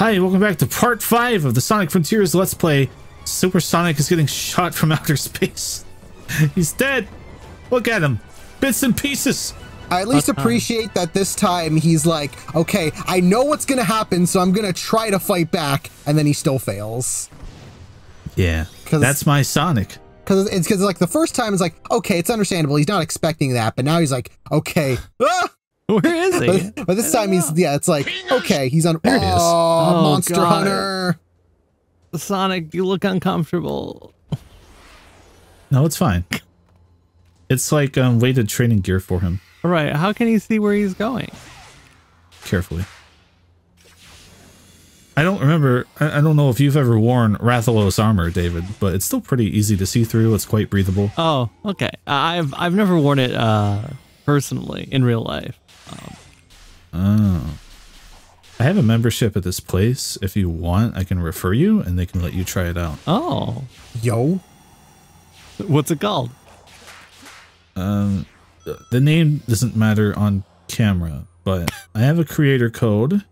Hi, welcome back to part 5 of the Sonic Frontiers Let's Play. Super Sonic is getting shot from outer space. He's dead. Look at him. Bits and pieces. I at least appreciate that this time he's like, okay, I know what's going to happen, so I'm going to try to fight back. And then he still fails. Yeah, that's my Sonic. Because like the first time it's like, okay, it's understandable. He's not expecting that. But now he's like, okay. Ah! Where is he? But this time he's, yeah, it's like, okay, he's on. There it is. Oh, Monster God. Hunter. Sonic, you look uncomfortable. No, it's fine. It's like weighted training gear for him. All right, how can he see where he's going? Carefully. I don't remember. I don't know if you've ever worn Rathalos armor, David, but it's still pretty easy to see through. It's quite breathable. Oh, okay. I've never worn it personally in real life. Oh. I have a membership at this place. If you want, I can refer you and they can let you try it out. Oh. Yo. What's it called? The name doesn't matter on camera, but I have a creator code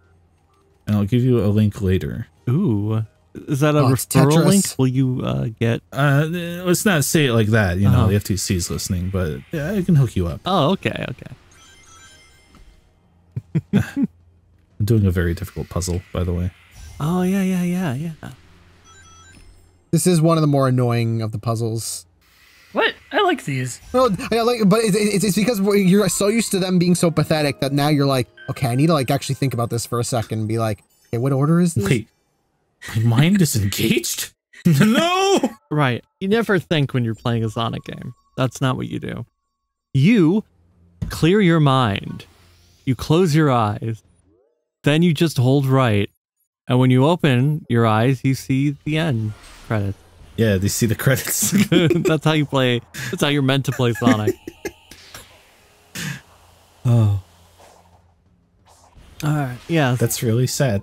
and I'll give you a link later. Ooh. Is that a referral link? Will you get... let's not say it like that. You know, the FTC is listening, but yeah, I can hook you up. Oh, okay, okay. I'm doing a very difficult puzzle, by the way. Oh, yeah. This is one of the more annoying of the puzzles. What? I like these. Well, I like, but it's because you're so used to them being so pathetic that now you're like, okay, I need to like actually think about this for a second and be like, okay, what order is this? Wait, my mind is engaged? No! Right. You never think when you're playing a Sonic game. That's not what you do. You clear your mind. You close your eyes. Then you just hold right. And when you open your eyes, you see the end credits. Yeah, they see the credits. That's how you play. That's how you're meant to play Sonic. Oh. Alright, yeah. That's really sad.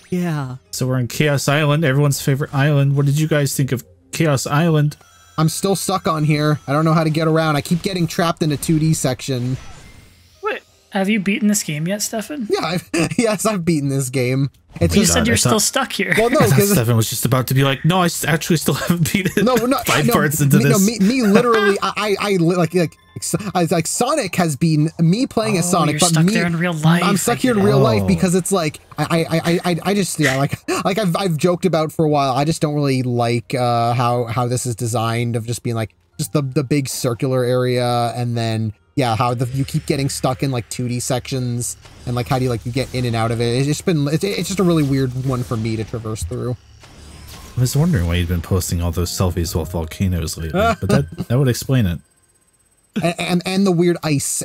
Yeah. So we're on Chaos Island, everyone's favorite island. What did you guys think of Chaos Island? I'm still stuck on here. I don't know how to get around. I keep getting trapped in a 2D section. What? Have you beaten this game yet, Stefan? Yeah, yes, I've beaten this game. It's you said you're still stuck here. Well, no, because Stefan was just about to be like, "No, I actually still haven't beat it." No, 5 parts into this. No, me literally, I like Sonic has been me playing as Sonic, you're but stuck there in real life. I'm stuck here in real life because it's like I just like I've joked about for a while. I just don't really like how this is designed of just being like just the big circular area and then. Yeah, how you keep getting stuck in like 2D sections and like how do you like you get in and out of it. It's just a really weird one for me to traverse through. I was wondering why you'd been posting all those selfies with volcanoes lately, but that would explain it. And the weird ice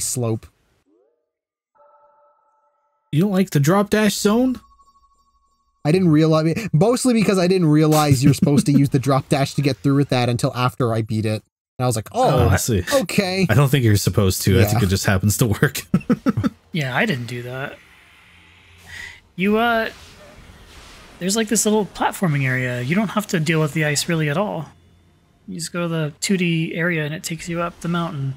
slope. You don't like the drop dash zone? I didn't realize, mostly because I didn't realize you're supposed to use the drop dash to get through with that until after I beat it. And I was like, oh, I see. Okay. I don't think you're supposed to. Yeah. I think it just happens to work. Yeah, I didn't do that. You, there's like this little platforming area. You don't have to deal with the ice really at all. You just go to the 2D area and it takes you up the mountain.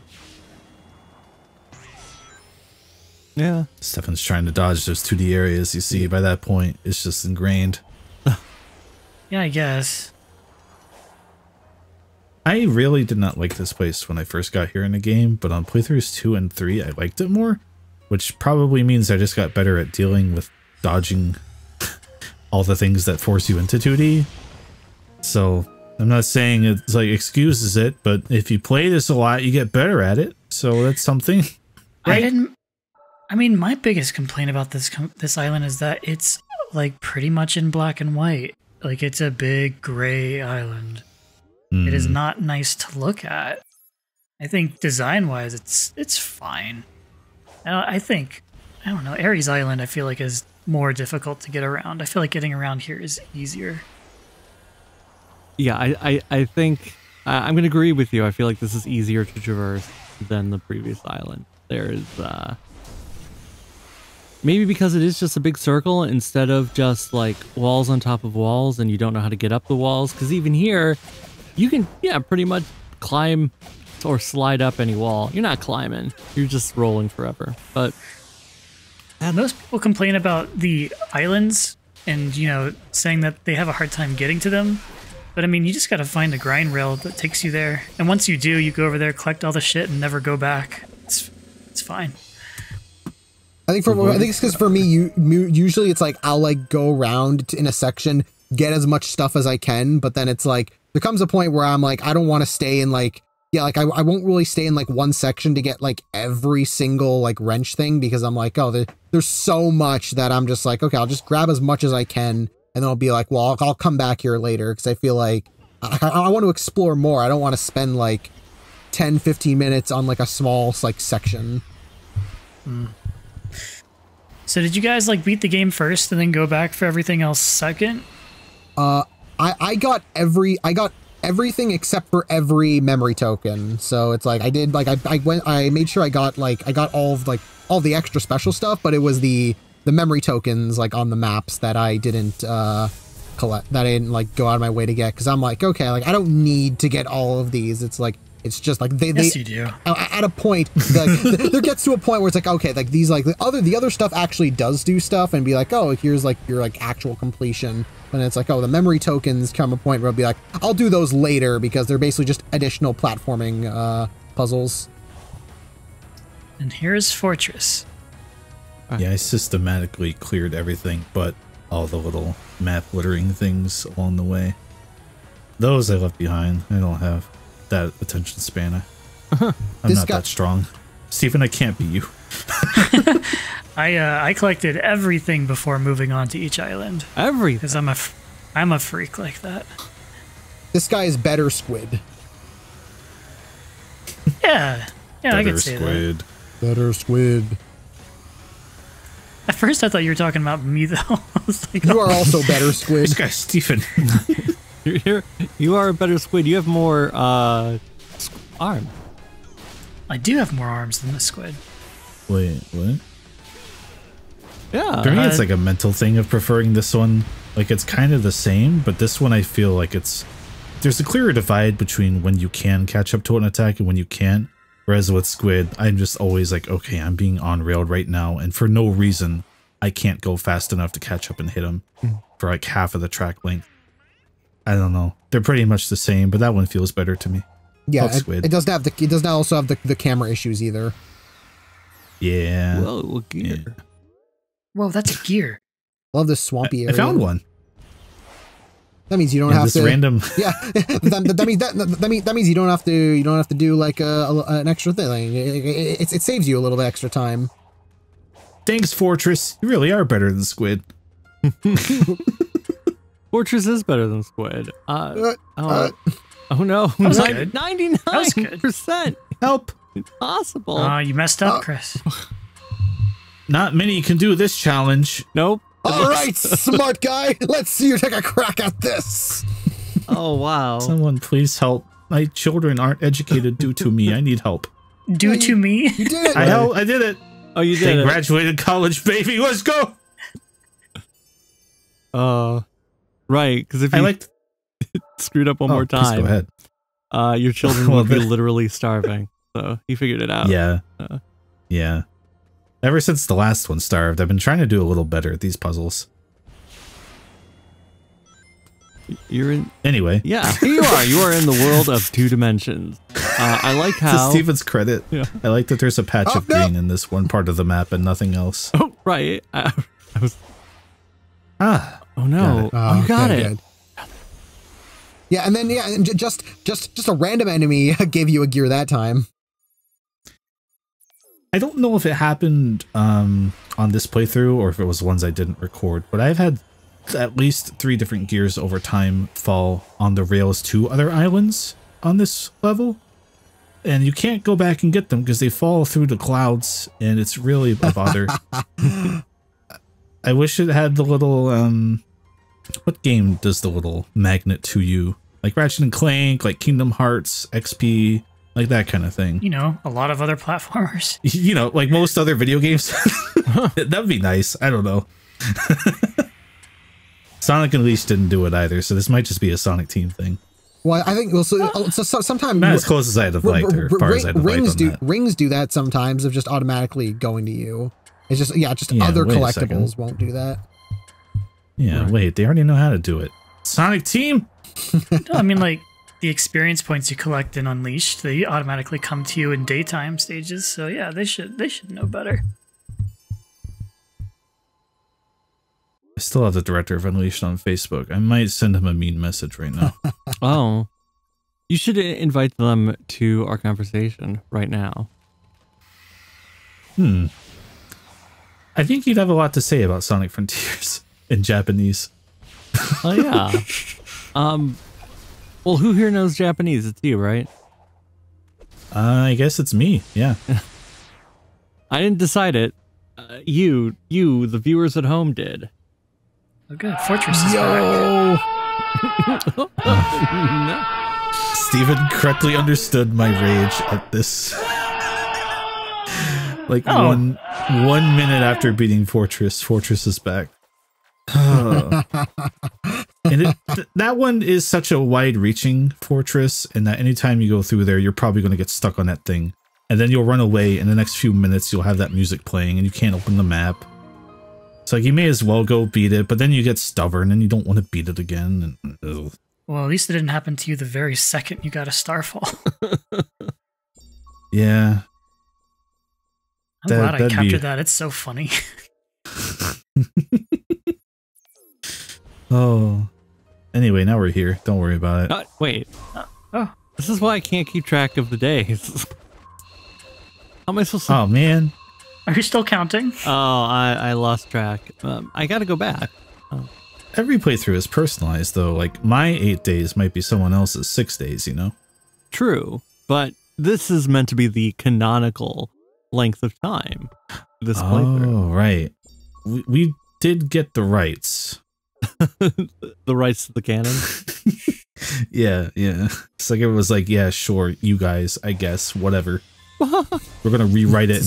Yeah. Stefan's trying to dodge those 2D areas. You see, by that point, it's just ingrained. Yeah, I guess. I really did not like this place when I first got here in the game, but on playthroughs 2 and 3, I liked it more, which probably means I just got better at dealing with dodging all the things that force you into 2D. So I'm not saying it's like excuses it, but if you play this a lot, you get better at it. So that's something. Right? I mean, my biggest complaint about this island is that it's like pretty much in black and white. Like it's a big gray island. It is not nice to look at. I think design-wise, it's fine. I don't know, Ares Island I feel like is more difficult to get around. I feel like getting around here is easier. Yeah, I think I'm going to agree with you. I feel like this is easier to traverse than the previous island. There's maybe because it is just a big circle instead of just like walls on top of walls and you don't know how to get up the walls. Because even here, you can, yeah, pretty much climb or slide up any wall. You're not climbing. You're just rolling forever. But most people complain about the islands and, you know, saying that they have a hard time getting to them. But I mean, you just got to find a grind rail that takes you there. And once you do, you go over there, collect all the shit, and never go back. It's fine. I think it's because for me, usually it's like I'll like go around in a section, get as much stuff as I can, but then it's like there comes a point where I'm like I don't want to stay in like I won't really stay in like one section to get like every single like wrench thing, because I'm like, oh, there's so much that I'm just like, okay, I'll just grab as much as I can, and then I'll be like, well, I'll come back here later, because I feel like I want to explore more. I don't want to spend like 10-15 minutes on like a small like section. So did you guys like beat the game first and then go back for everything else second? I got everything except for every memory token. So it's like I did like I made sure I got all the extra special stuff, but it was the memory tokens like on the maps that I didn't collect, that I didn't like go out of my way to get, because I'm like, okay, like I don't need to get all of these. It's like it's just like yes, you do. At a point, like, there gets to a point where it's like, okay, like these like the other stuff actually does do stuff, and be like, oh, here's like your like actual completion. And it's like, oh, the memory tokens come a point where I'll be like, I'll do those later, because they're basically just additional platforming puzzles. And here's Fortress. Yeah, I systematically cleared everything but all the little map littering things along the way. Those I left behind. I don't have that attention span. I'm not that strong. Stephen, I can't beat you. I collected everything before moving on to each island. everything. Because I'm a freak like that. This guy is better Squid. Yeah, I could say that. Better Squid. At first, I thought you were talking about me, though. I was like, You are also better Squid. This guy's Stephen. You are a better Squid. You have more arm. I do have more arms than the squid. Wait, what? Yeah. For me, it's like a mental thing of preferring this one. Like, it's kind of the same, but this one I feel like there's a clearer divide between when you can catch up to an attack and when you can't. Whereas with Squid, I'm just always like, okay, I'm being on-railed right now, and for no reason, I can't go fast enough to catch up and hit him for like half of the track length. I don't know. They're pretty much the same, but that one feels better to me. Yeah, it doesn't also have the camera issues either. Yeah. Whoa, gear. Yeah. Whoa, that's a gear. Love this swampy area. I found one. That means you don't have to. Random. Yeah, that means you don't have to do like an extra thing. It saves you a little bit extra time. Thanks, Fortress. You really are better than Squid. Fortress is better than Squid. Oh no, good. 99%. Help! Impossible. You messed up, Chris. Not many can do this challenge. Nope. All right, smart guy. Let's see you take a crack at this. Oh wow. Someone please help. My children aren't educated due to me. I need help. Due to me? You did it. I did it. Oh, you did I it. graduated college, baby. Let's go. Right, because if you screwed up one more time, go ahead. Your children would be literally starving. So he figured it out. Yeah. Yeah. Ever since the last one starved, I've been trying to do a little better at these puzzles. You're in. Anyway. Yeah, here you are. You are in the world of 2 dimensions. I like how. To Steven's credit, Yeah. I like that there's a patch of green in this one part of the map and nothing else. Oh, right. I was. Oh no! Oh, you got okay, it. good. Yeah, and then and just a random enemy gave you a gear that time. I don't know if it happened on this playthrough or if it was ones I didn't record, but I've had at least 3 different gears over time fall on the rails to other islands on this level. And you can't go back and get them because they fall through the clouds, and it's really a bother. I wish it had the little, what game does the little magnet to you? Like Ratchet and Clank, like Kingdom Hearts, XP, like that kind of thing. You know, a lot of other platformers. You know, like most other video games. That'd be nice. I don't know. Sonic Unleashed didn't do it either, so this might just be a Sonic Team thing. Well, I think so sometimes Not as close as I'd have liked, or as far as I'd have rings liked on that. Rings do that sometimes of just automatically going to you. It's just Yeah, other wait a collectibles second. won't do that. Yeah, wait, they already know how to do it. Sonic Team? No, I mean, like, the experience points you collect in Unleashed, they automatically come to you in daytime stages. So yeah, they should know better. I still have the director of Unleashed on Facebook. I might send him a mean message right now. Oh, you should invite them to our conversation right now. I think he'd have a lot to say about Sonic Frontiers in Japanese. Oh yeah. Well, who here knows Japanese? It's you, right? I guess it's me. Yeah. I didn't decide it. You, the viewers at home did. Oh, good. Fortress is back. Steven correctly understood my rage at this. Like one minute after beating Fortress is back. And that one is such a wide-reaching fortress, and that anytime you go through there, you're probably going to get stuck on that thing. And then you'll run away, in the next few minutes, you'll have that music playing, and you can't open the map. So like, you may as well go beat it, but then you get stubborn, and you don't want to beat it again. And, ugh. Well, at least it didn't happen to you the very second you got a Starfall. Yeah. I'm glad I captured that. It's so funny. Oh. Anyway, now we're here. Don't worry about it. Wait. Oh. This is why I can't keep track of the days. How am I supposed to? Oh, man. Are you still counting? Oh, I lost track. I gotta go back. Every playthrough is personalized, though. Like, my 8 days might be someone else's 6 days, you know? True, but this is meant to be the canonical length of time. This playthrough. Oh, right. We did get the rights. The rights to the canon. Yeah. It's like, it was like, yeah, sure, you guys, I guess, whatever. We're gonna rewrite it and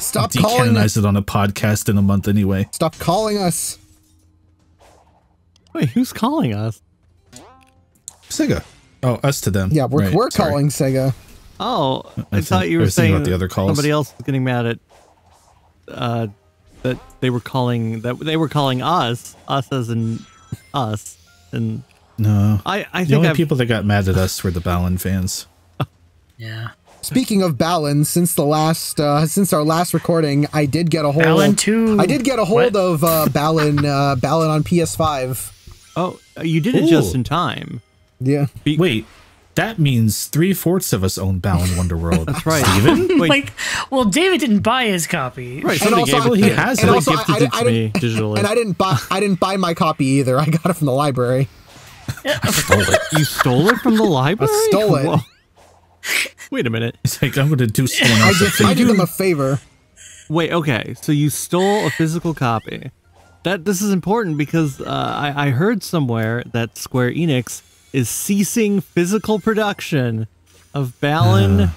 Stop calling decanonize it on a podcast in a month anyway. Stop calling us. Wait, who's calling us? Sega. Oh, us to them. Yeah, we're Right, sorry. calling Sega. Oh, I think- thought you I were was thinking saying about the other calls. somebody else was getting mad at that they were calling us as in us, and No. I The think only I've, people that got mad at us were the Balan fans. Yeah. Speaking of Balan, since our last recording, I did get a hold Balan of 2. I did get a hold of Balan Balan on PS5. oh, you did it just in time. Yeah. Wait, that means 3/4 of us own Balan Wonderworld. That's right. Steven? Wait, Like, well, David didn't buy his copy. right? And Somebody also, gave it he to- has and it. also, gifted it to me digitally. And I didn't buy my copy either. I got it from the library. You stole it from the library? I stole it. Whoa. Wait a minute. It's like, I'm going to do someone else a I favor. did them a favor. Wait, okay. So you stole a physical copy. This is important because I heard somewhere that Square Enix is ceasing physical production of Balan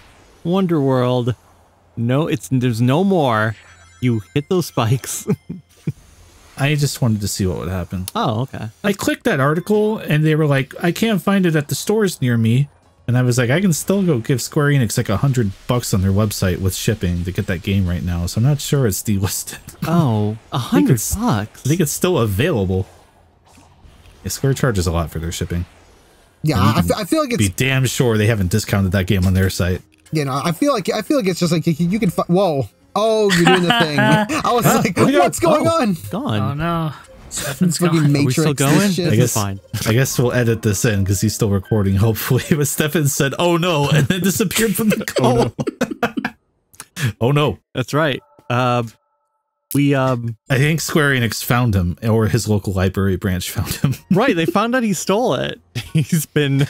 Wonderworld. No, there's no more. You hit those spikes. I just wanted to see what would happen. Oh, okay. I clicked that article and they were like, I can't find it at the stores near me. And I was like, I can still go give Square Enix like $100 on their website with shipping to get that game right now. So I'm not sure it's delisted. Oh, $100. I think it's still available. Yeah, Square charges a lot for their shipping. Yeah, I feel like Be it's damn sure they haven't discounted that game on their site. I feel like it's just like you can. Whoa! Oh, you're doing the thing. I was like, what's going on? Gone. Oh no. Stefan's Fucking gone. Are we still Matrix. going? This shit. I guess Fine. I guess we'll edit this in because he's still recording, hopefully. But Stefan said, "Oh no," and then disappeared from the call. Oh no! That's right. We I think Square Enix found him, or his local library branch found him. right. They found out he stole it. He's been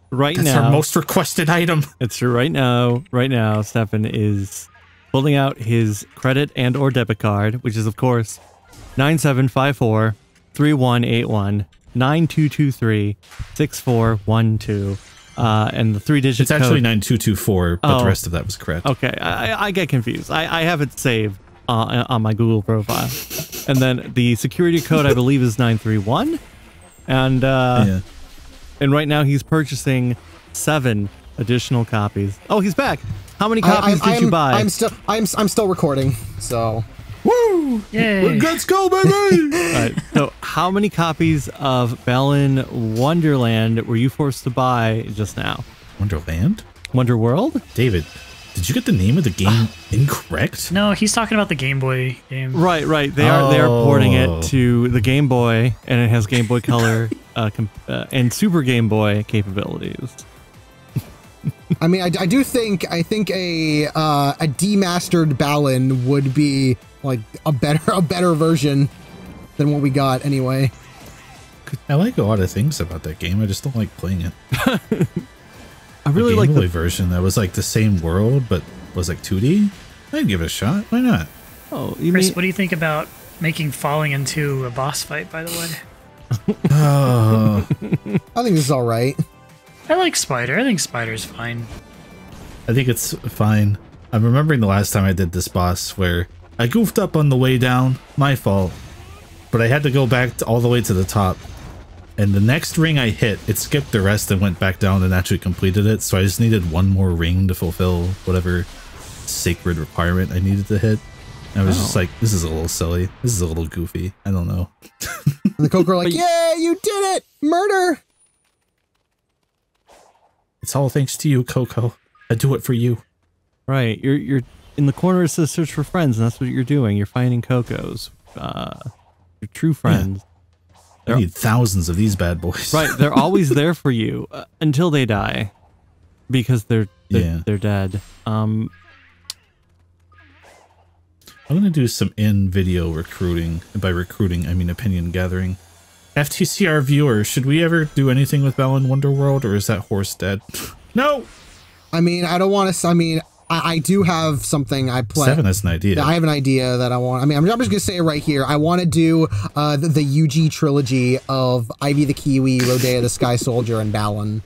right That's now. our most requested item. It's true. Right now, Stefan is pulling out his credit and or debit card, which is of course 9754-3181-9223-6412. And the 3-digit It's code. actually 9224, but Oh. the rest of that was correct. Okay, I get confused. I have it saved on my Google profile. And then the security code, I believe, is 931. And Yeah. And right now he's purchasing 7 additional copies. Oh, he's back. How many copies did you buy? I'm still recording, so. Woo! Yay. Let's go, baby! All right. So, how many copies of Balan Wonderland were you forced to buy just now? Wonderland? Wonder World? David, did you get the name of the game incorrect? No, he's talking about the Game Boy game. Right. They are porting it to the Game Boy, and it has Game Boy Color and Super Game Boy capabilities. I mean, I think a demastered Balan would be like a better version than what we got anyway. I like a lot of things about that game. I just don't like playing it. I really the like Game Boy the version that was like the same world but was like 2D. I'd give it a shot. Why not? Oh, you Chris, mean what do you think about making Falling into a boss fight, by the way? Oh, I think this is all right. I like Spider. I think Spider's fine. I think it's fine. I'm remembering the last time I did this boss where I goofed up on the way down. My fault. But I had to go back all the way to the top. And the next ring I hit, it skipped the rest and went back down and actually completed it. So I just needed one more ring to fulfill whatever sacred requirement I needed to hit. And I was just like, this is a little silly. This is a little goofy. I don't know. And the Coco are like, yeah, you did it! Murder! It's all thanks to you, Coco. I do it for you. right? You're in the corner. It says search for friends, and that's what you're doing. You're finding Cocos, your true friends. I need thousands of these bad boys. Right, they're always there for you until they die, because they're dead. I'm gonna do some in-video recruiting. And by recruiting, I mean opinion gathering. FTCR viewers, should we ever do anything with Balan Wonderworld, or is that horse dead? No! I mean, I don't want to. I mean, I do have something I plan. Seven has an idea. I have an idea that I want. I mean, I'm just going to say it right here. I want to do the UG trilogy of Ivy the Kiwi, Rodea the Sky Soldier, and Balan.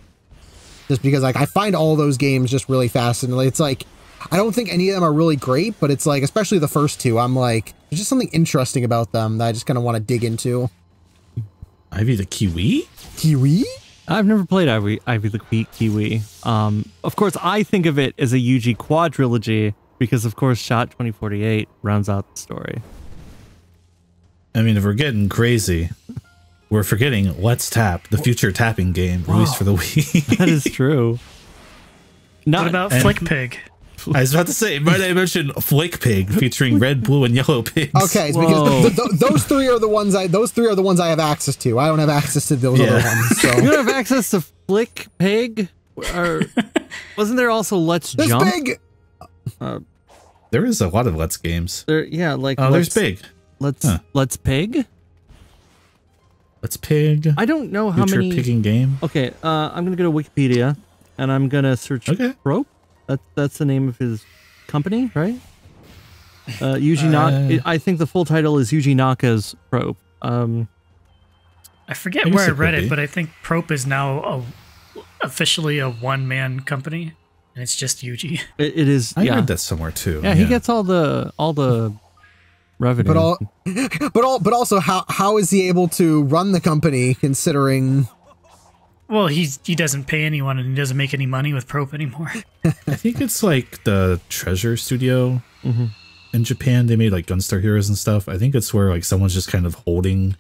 Just because, like, I find all those games just really fascinating. It's like, I don't think any of them are really great, but it's like, especially the first two, I'm like, there's just something interesting about them that I just kind of want to dig into. Ivy the Kiwi? Kiwi? I've never played Ivy the Kiwi. Of course, I think of it as a UG quadrilogy because, of course, Shot 2048 rounds out the story. I mean, if we're getting crazy, we're forgetting Let's Tap, the future tapping game released for the Wii. That is true. What about Flick Pig? I was about to say, might I mention Flick Pig featuring red, blue, and yellow pigs? Okay, it's because those three are the ones I have access to. I don't have access to those other ones. So. You don't have access to Flick Pig? Or wasn't there also Let's There's Jump? Big. There is a lot of Let's games. There's Big. Let's Pig? Let's Pig. I don't know how Future many pigging game. Okay, I'm gonna go to Wikipedia and I'm gonna search Prope. That's the name of his company, right? Yuji Naka. I think the full title is Yuji Naka's Prope. I forget where I read it, but I think Prope is now officially a one-man company, and it's just Yuji. It is. I read that somewhere too. Yeah, he gets all the revenue. But also, how is he able to run the company considering? Well, he doesn't pay anyone and he doesn't make any money with Prope anymore. I think it's like the Treasure Studio in Japan. They made like Gunstar Heroes and stuff. I think it's where like someone's just kind of holding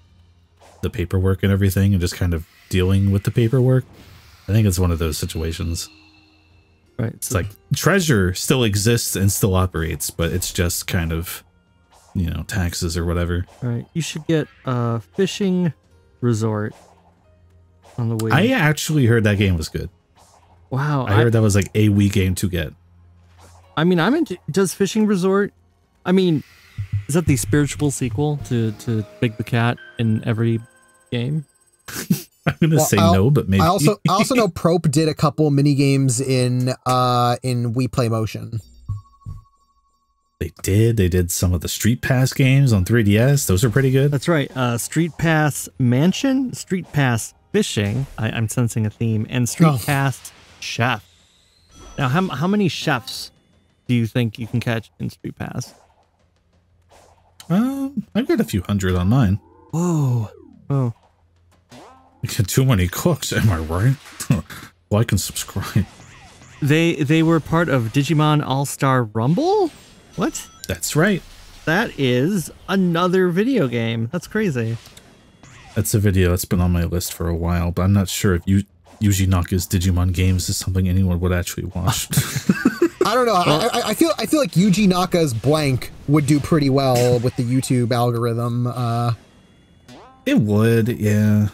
the paperwork and everything and just kind of dealing with the paperwork. I think it's one of those situations. Right. It's like Treasure still exists and still operates, but it's just kind of, taxes or whatever. Right. You should get a fishing resort. On the way. I actually heard that game was good. Wow. I heard that was like a Wii game to get. I mean, does Fishing Resort, is that the spiritual sequel to Big the Cat in every game? I'm going to say no, but maybe. I also know Prope did a couple mini games in Wii Play Motion. They did some of the Street Pass games on 3DS. Those are pretty good. That's right. Street Pass Mansion, Street Pass Fishing, I'm sensing a theme, and Street Pass Chef. Now, how many chefs do you think you can catch in Street Pass? I've got a few hundred on mine. Whoa. Oh. Too many cooks, am I right? Like and subscribe. They were part of Digimon All-Star Rumble? What? That's right. That is another video game. That's crazy. That's a video that's been on my list for a while, but I'm not sure if Yuji Naka's Digimon games is something anyone would actually watch. I don't know. Well, I feel like Yuji Naka's Blank would do pretty well with the YouTube algorithm. It would, yeah.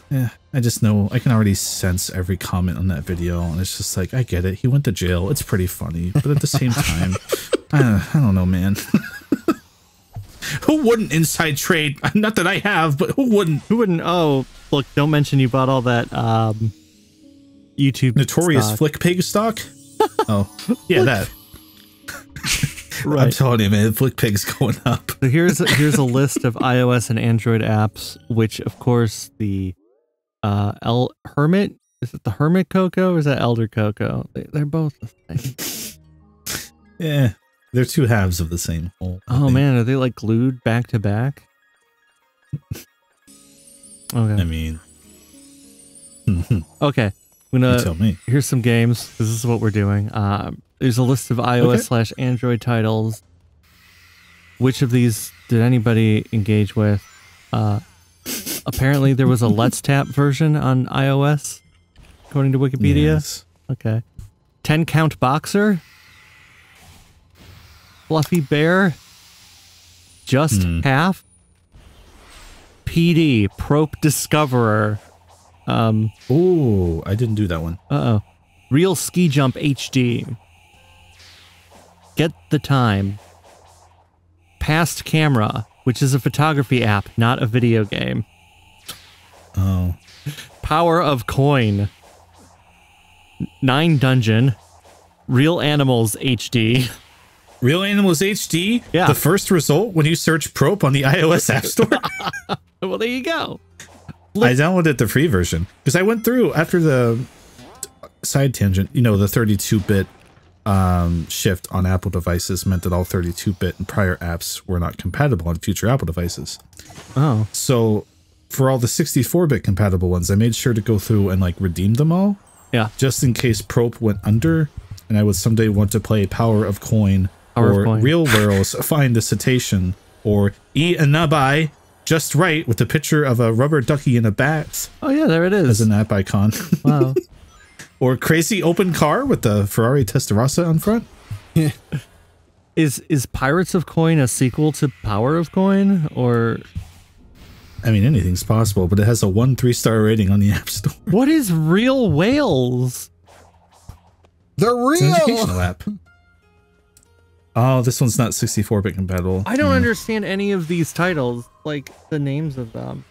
I just know I can already sense every comment on that video, and it's just like, I get it. He went to jail. It's pretty funny, but at the same time, I don't know, man. Who wouldn't inside trade? Not that I have, but who wouldn't? Who wouldn't? Oh, look! Don't mention you bought all that YouTube Notorious stock. Flick Pig stock. Oh, yeah, that. Right. I'm telling you, man, Flick Pig's going up. So here's a list of iOS and Android apps, which of course the Hermit, is it the Hermit Coco or is that Elder Coco? They're both the same. Yeah, they're two halves of the same whole. Oh man, are they like glued back to back? Okay. I mean, okay. I'm you gonna tell me. Here's some games. This is what we're doing. There's a list of iOS/Android titles. Which of these did anybody engage with? Apparently there was a Let's Tap version on iOS, according to Wikipedia. Yes. Okay. 10 Count Boxer. Fluffy Bear. Just Half. PD, Probe Discoverer. Oh, I didn't do that one. Uh-oh. Real Ski Jump HD. Get the Time. Past Camera, which is a photography app, not a video game. Oh. Power of Coin. 9 Dungeon. Real Animals HD. Real Animals HD? Yeah. The first result when you search Probe on the iOS App Store? Well, there you go. I downloaded the free version because I went through after the side tangent, you know, the 32-bit shift on Apple devices meant that all 32-bit and prior apps were not compatible on future Apple devices. Oh. So for all the 64-bit compatible ones, I made sure to go through and like redeem them all. Yeah. Just in case Probe went under and I would someday want to play Power of Coin or Real Worlds Find the Citation or E Anabai Just Right with a picture of a rubber ducky in a bat. Oh yeah, there it is. As an app icon. Wow. Or Crazy Open Car with the Ferrari Testarossa on front. Is Pirates of Coin a sequel to Power of Coin, or? I mean, anything's possible, but it has a 3-star rating on the App Store. What is Real Whales? They're real. It's an educational app. Oh, this one's not 64-bit compatible. I don't understand any of these titles, like the names of them.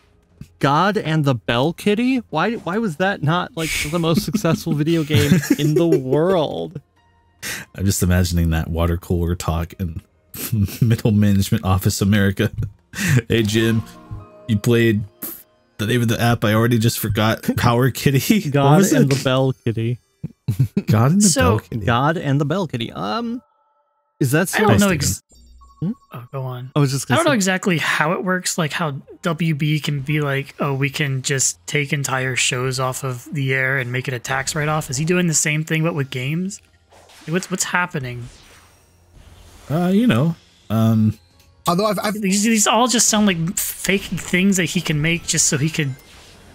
God and the Bell Kitty? Why was that not like the most successful video game in the world? I'm just imagining that water cooler talk in Middle Management Office America. Hey Jim, you played the name of the app I already just forgot. Power Kitty? God and the Bell Kitty. God and the Bell Kitty. God and the Bell Kitty. Is that so? I don't know. Oh, go on. I was just gonna I don't know exactly how it works, like how WB can be like, oh, we can just take entire shows off of the air and make it a tax write-off. Is he doing the same thing but with games? Like, what's happening? You know, although these all just sound like fake things that he can make just so he could,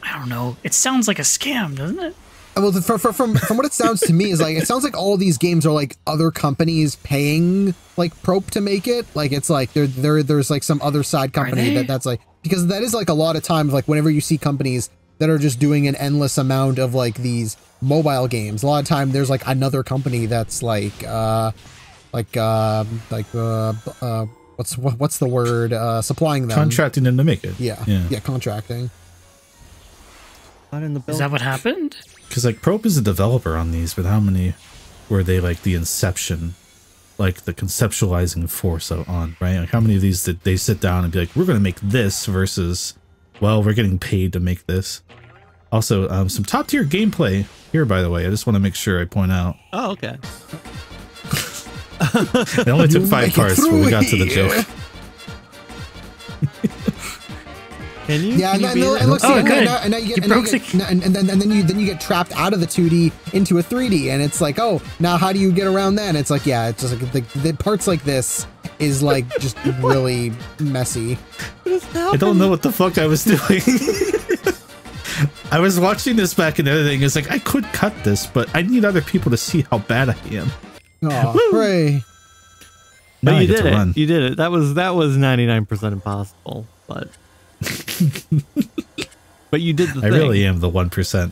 I don't know. It sounds like a scam, doesn't it? Well, from what it sounds to me is like, it sounds like all these games are like other companies paying like Probe to make it. Like it's like there's like some other side company that's like, because that is like a lot of times, like whenever you see companies that are just doing an endless amount of like these mobile games, a lot of time there's like another company that's like what's the word, supplying them, contracting them to make it. Yeah, contracting. Is that what happened? Because like Probe is a developer on these, but how many were they like the inception, like the conceptualizing force on, right? Like how many of these did they sit down and be like, we're going to make this versus, well, we're getting paid to make this. Also, some top tier gameplay here, by the way. I just want to make sure I point out. Oh, okay. It only took 5 parts when we got to the joke. Can you? Yeah, Can and, you then, beat and it? look, Oh, see, good. and now you get, You and, now broke you get and then you get trapped out of the 2D into a 3D, and it's like, oh, now how do you get around that? And it's like, yeah, it's just like the parts like this is like just really messy. I don't know what the fuck I was doing. I was watching this back and everything. It's like I could cut this, but I need other people to see how bad I am. Oh, hooray! Now But I you get did to it. run. You did it. That was 99% impossible, but but you did the I thing. really am the 1%.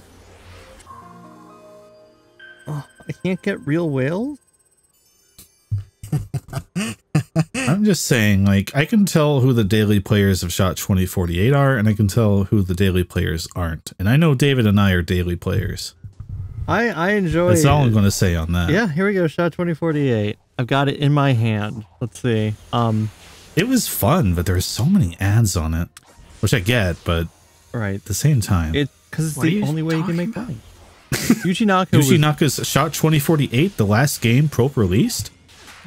I can't get real whales. I'm just saying, like, I can tell who the daily players of Shot 2048 are, and I can tell who the daily players aren't. And I know David and I are daily players. I enjoy. That's all I'm going to say on that. Yeah, here we go. Shot 2048. I've got it in my hand. Let's see. It was fun, but there's so many ads on it, which I get, but Right. at the same time, It because it's What are the you only way you can make talking money. Yuji Naka was, Yuji Naka's Shot 2048, the last game Probe released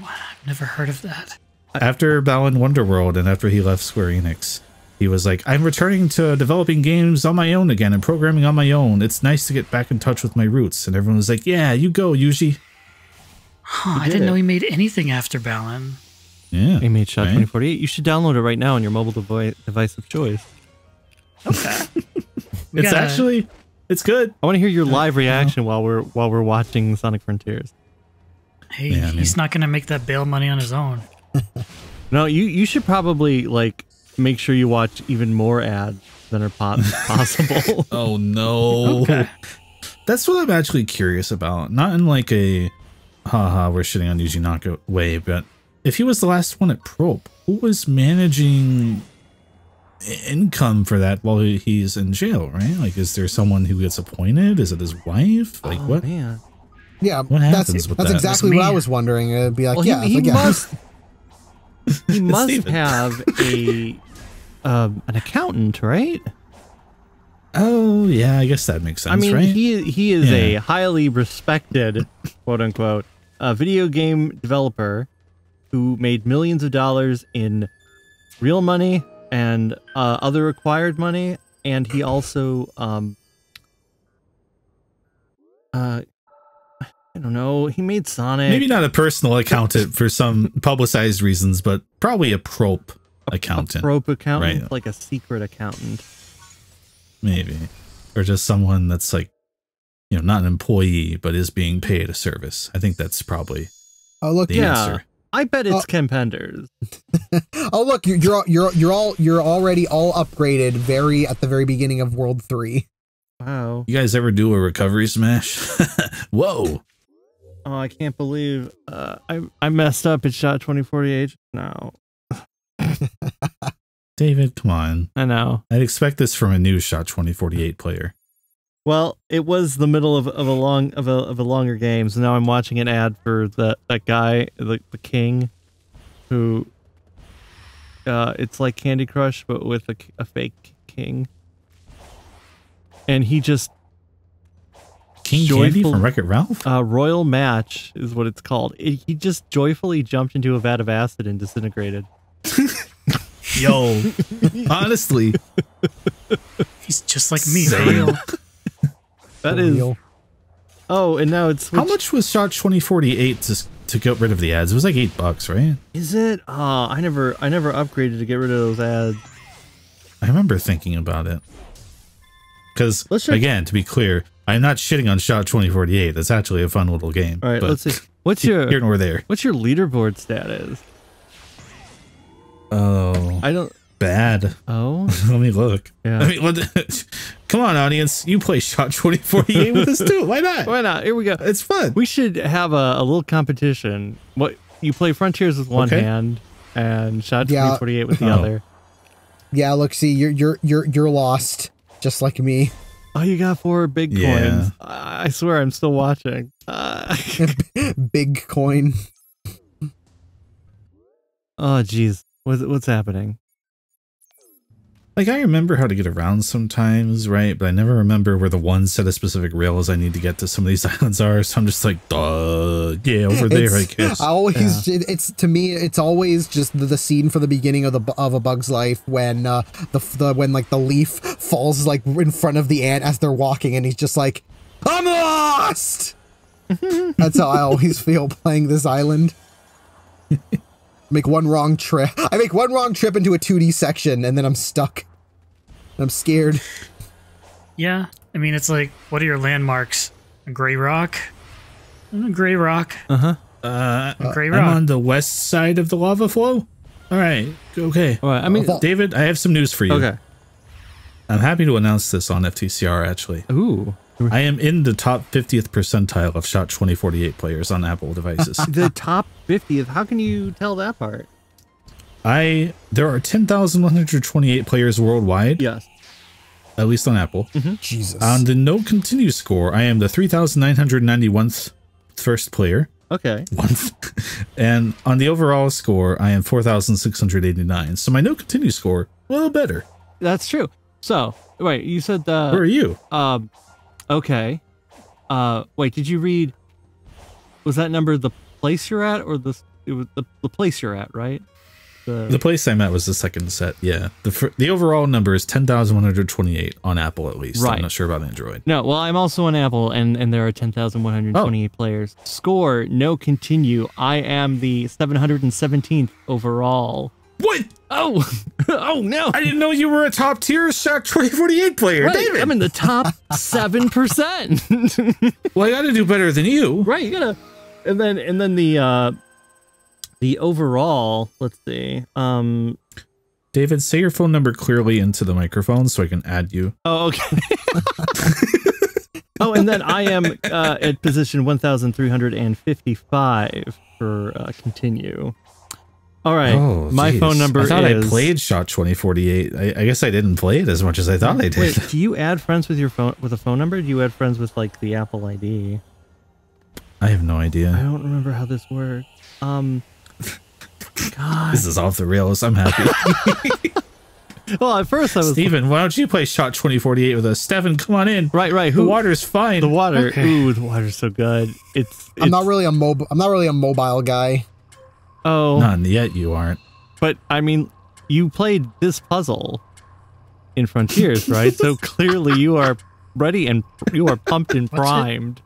I've never heard of that. after Balan Wonderworld and after he left Square Enix. He was like, I'm returning to developing games on my own again and programming on my own. It's nice to get back in touch with my roots. And everyone was like, yeah, you go, Yuji. Huh, I did didn't know it. he made anything after Balan. Yeah. He made Shot right? 2048. You should download it right now on your mobile device of choice. Okay. It's actually, it's good. I want to hear your live reaction while we're watching Sonic Frontiers. Hey, Yeah, I he's not going to make that bail money on his own. No, you should probably like make sure you watch even more ads than are possible. Oh, no. Okay. That's what I'm actually curious about. Not in like a, haha, we're shitting on Yuji Naka way, but if he was the last one at Probe, who was managing income for that while he's in jail, right? Like, is there someone who gets appointed? Is it his wife? Like, Oh, what? man. Yeah, What happens with that's that? exactly It's what I me. was wondering. It'd be like, Well, yeah, he it's like, must he must Steven. have a an accountant, right? Oh, yeah, I guess that makes sense, I mean, right? he is a Yeah. highly respected, quote unquote, video game developer who made millions of dollars in real money and other acquired money, and he also I don't know, he made Sonic. Maybe not a personal accountant for some publicized reasons, but probably a Probe accountant. a probe accountant, right. like a secret accountant. Maybe. Or just someone that's like, you know, not an employee, but is being paid a service. I think that's probably oh look, the Yeah. answer. I bet it's Oh. Ken Penders. oh look, you're already all upgraded very at the very beginning of World 3. Wow. You guys ever do a recovery smash? Whoa. Oh, I can't believe I messed up at Shot 2048. No. David, come on. I know. I'd expect this from a new Shot 2048 player. Well, it was the middle of a longer game, so now I'm watching an ad for that guy, the king, who it's like Candy Crush but with a fake king, and he just King Candy Joyful- from Wreck-It Ralph? Royal Match is what it's called. He just joyfully jumped into a vat of acid and disintegrated. Yo, honestly, He's just like me. Same. Real. That For is. real. Oh, and now it's how much was Shot 2048 to get rid of the ads? It was like $8, right? is it? Oh, I never upgraded to get rid of those ads. I remember thinking about it. Because, Let's check- again, to be clear, I'm not shitting on Shot 2048. That's actually a fun little game. All right, but let's see. What's here your nor there. leaderboard status? Oh, I don't. bad. Oh, Let me look. yeah. I mean, come on, audience. You play Shot 2048 with us too. Why not? Why not? Here we go. It's fun. We should have a little competition. What you play Frontiers with one Okay. hand and Shot Yeah. 2048 with the Oh. other. Yeah, look, see, you're lost, just like me. Oh, you got 4 big Yeah. coins. I swear, I'm still watching. Big coin. Oh, jeez. What's happening? Like, I remember how to get around sometimes, right? But I never remember where the one set of specific rails I need to get to some of these islands are. So I'm just like, duh, yeah, over there, I guess. I always, it's to me, it's always just the scene from the beginning of A Bug's Life when when like the leaf falls like in front of the ant as they're walking, and he's just like, I'm lost. That's how I always feel playing this island. Make one wrong trip. I make one wrong trip into a 2D section, and then I'm stuck. I'm scared. Yeah, I mean, it's like, what are your landmarks? A gray rock? A gray rock. Uh-huh. A gray rock. I'm on the west side of the lava flow. All right, okay. All right, I mean, David, I have some news for you. okay. I'm happy to announce this on FTCR, actually. Ooh. I am in the top 50th percentile of SHOT 2048 players on Apple devices. The top 50th. How can you tell that part? There are 10,128 players worldwide. Yes. At least on Apple. Jesus. On the no continue score, I am the 3,991st first player. Okay. And on the overall score, I am 4,689. So my no continue score, a little better. That's true. So, wait, you said the... Where are you? Okay. Wait, did you read... Was that number the place you're at, or it was the place you're at, right? The place I'm at was the second set, yeah. The overall number is 10,128 on Apple, at least. Right. I'm not sure about Android. No, well, I'm also on Apple, and there are 10,128 players. Score, no continue. I am the 717th overall. What? Oh, oh no! I didn't know you were a top tier SHOT 2048 player, Right, David. I'm in the top 7%. Well, I got to do better than you. Right, you gotta, and then the overall. Let's see. David, say your phone number clearly into the microphone so I can add you. Oh, okay. Oh, and then I am at position 1,355 for continue. All right, my phone number is... I thought I played SHOT 2048. I guess I didn't play it as much as I thought I did. Wait, do you add friends with your phone with a phone number? Do you add friends with like the Apple ID? I have no idea. I don't remember how this works. God. This is off the rails. I'm happy. Well, at first I was... Steven, why don't you play SHOT 2048 with us? Stefan, come on in. Right. The water's fine. The water. Okay. Ooh, the water's so good. I'm not really a mobile guy. Oh, None yet. You aren't. but I mean, you played this puzzle in Frontiers, right? So clearly you are ready and you are pumped and What's it? primed.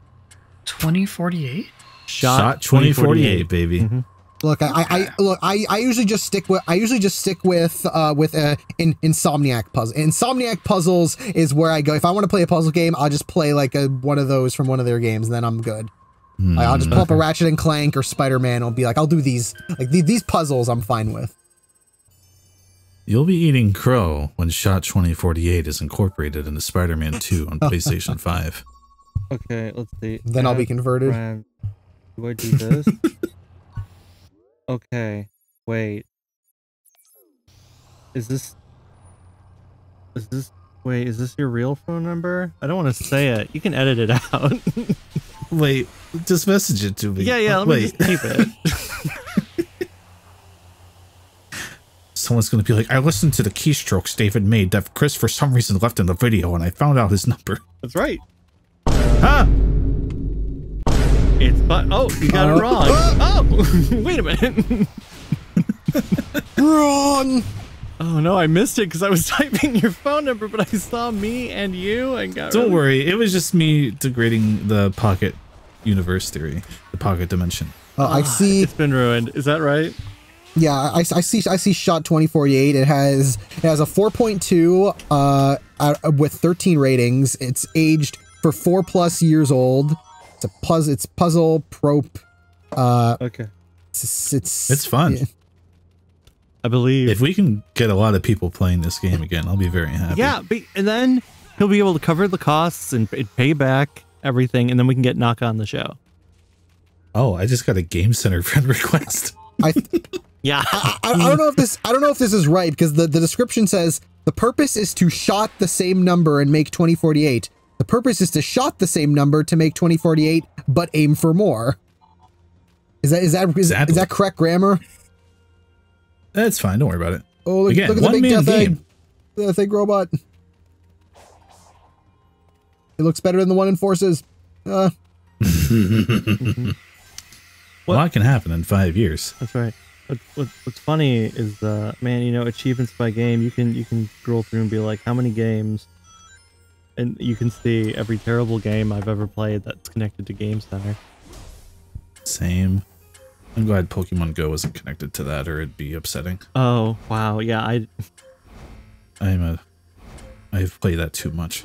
2048? SHOT 2048, baby. Mm-hmm. Look, I usually just stick with Insomniac puzzle. Insomniac puzzles is where I go. If I want to play a puzzle game, I'll just play like one of those from one of their games, and then I'm good. Like, I'll just pull up a Ratchet and Clank or Spider-Man. I'll be like, I'll do these. Like these puzzles, I'm fine with. You'll be eating crow when SHOT 2048 is incorporated into Spider-Man 2 on PlayStation 5. Okay, let's see. Then I'll be converted. Do I do this? Okay, wait. Is this your real phone number? I don't want to say it. You can edit it out. Wait, just message it to me. Yeah, let me just keep it. Someone's going to be like, I listened to the keystrokes David made that Chris for some reason left in the video and I found out his number. That's right. Huh? It's fun. Oh, you got it wrong. Oh, wait a minute. Wrong. Oh no, I missed it because I was typing your phone number, but I saw me and you and got. Don't worry, it was just me degrading the pocket universe theory, the pocket dimension. I see. It's been ruined. Is that right? Yeah, I see SHOT 2048. It has a 4.2 with 13 ratings. It's aged for 4+ years old. It's puzzle probe. Okay. It's fun. Yeah. I believe. If we can get a lot of people playing this game again, I'll be very happy. Yeah, and then he'll be able to cover the costs and pay back everything, and then we can get Knock on the show. Oh, I just got a Game Center friend request. Yeah. I don't know if this is right, because the description says the purpose is to shot the same number and make 2048. The purpose is to shot the same number to make 2048, but aim for more. Is that correct grammar? That's fine. Don't worry about it. Oh, look Again, at the big one-man death egg. game. The Think Robot. It looks better than the one in Forces. A lot can happen in 5 years. That's right. What's funny is, man, you know, achievements by game. You can scroll through and be like, how many games, and you can see every terrible game I've ever played that's connected to Game Center. Same. I'm glad Pokemon Go wasn't connected to that, or it'd be upsetting. Oh wow, yeah, I've played that too much.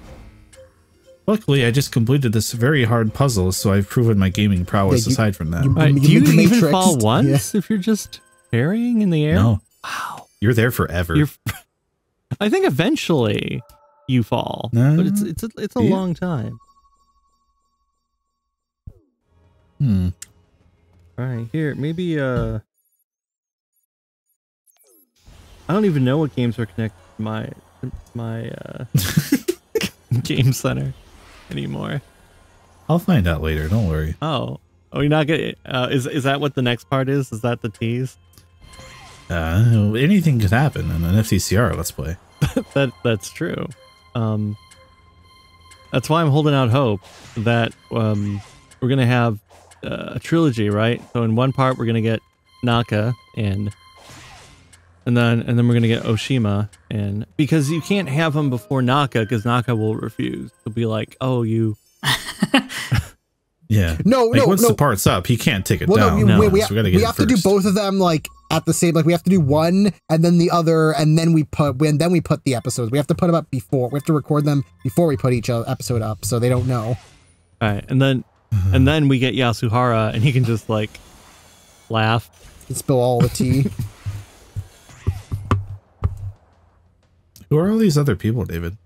Luckily, I just completed this very hard puzzle, so I've proven my gaming prowess aside from that. do you even fall once if you're just parrying in the air? No. Wow. You're there forever. I think eventually you fall, but it's a long time. Hmm. All right, here, maybe, I don't even know what games are connected to my Game Center anymore. I'll find out later, don't worry. Oh, you're not gonna, is that what the next part is? Is that the tease? Anything could happen in an FTCR Let's Play. That's true. That's why I'm holding out hope that, we're gonna have a trilogy, right? So in one part we're gonna get Naka and then we're gonna get Oshima, and because you can't have him before Naka because Naka will refuse. He'll be like, "Oh, you." Yeah. No. Once the part's up, he can't take it down. We have to do both of them like at the same. Like we have to do one and then the other, and then we put the episodes. We have to put them up before. We have to record them before we put each episode up, so they don't know. All right, and then we get Yasuhara, and he can just like laugh and spill all the tea. Who are all these other people, David?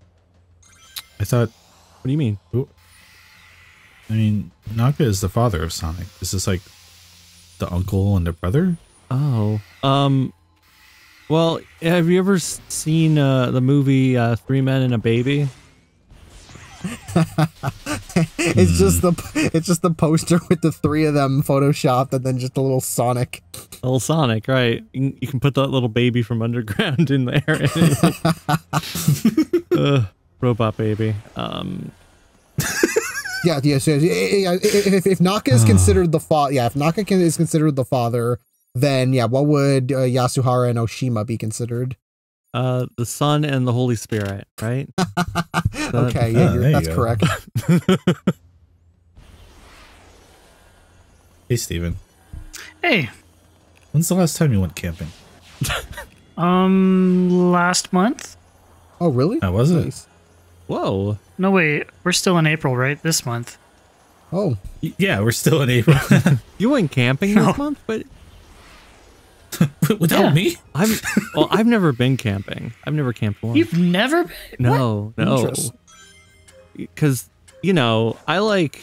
I thought. What do you mean? I mean, Naka is the father of Sonic. Is this like the uncle and the brother? Oh, well, have you ever seen the movie Three Men and a Baby? It's just the poster with the three of them photoshopped, and then just a little Sonic. A little Sonic, right? You can put that little baby from Underground in there. Robot baby. Yeah. So if Naka is considered the father, if Naka is considered the father, then yeah, what would Yasuhara and Oshima be considered? The Son and the Holy Spirit, right? Okay, yeah, that's correct. Hey, Steven. Hey. When's the last time you went camping? Last month. Oh, really? How was it? Whoa. No, wait. We're still in April, right? This month. Oh. Yeah, we're still in April. You went camping this month? But without me? I've never been camping. I've never camped once. You've never been? No. Because, I like